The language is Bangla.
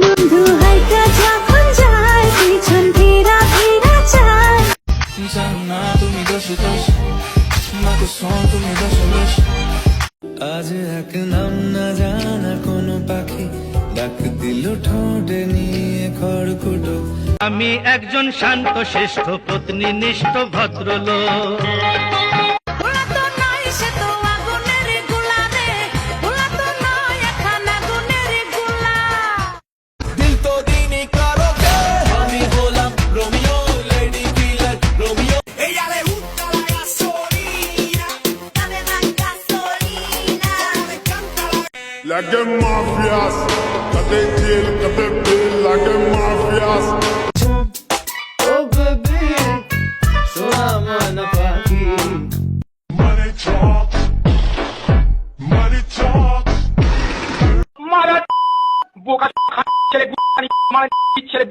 বন্ধু হাইটা যখন যায় পিছন ফিরা ফিরা চায় জানা তুমি দোষে দোষ মাকে শোন তুমি দোষে দোষ আজ এক নাম না জানা কোনো পাখি ডাক দিল ঠোঁটে নিয়ে খড়কুটো। আমি একজন শান্ত শিষ্ট পত্নীনিষ্ঠ ভদ্রলোক। ওলা তো নাই সে তো আগুনের গোলা রে ওলা তো নয় এখন আগুনের গোলা দিল তো দিনই কারো কে আমি হলাম Romeo lady killer Romeo. Ella le gusta la gasolina, dame más gasolina. Me encanta Like them mafias, got they chill, got they feel like them mafias. Oh baby সোনা মনা পাখি Money talks, money talks. মারা বোকা ছেলে ছেলে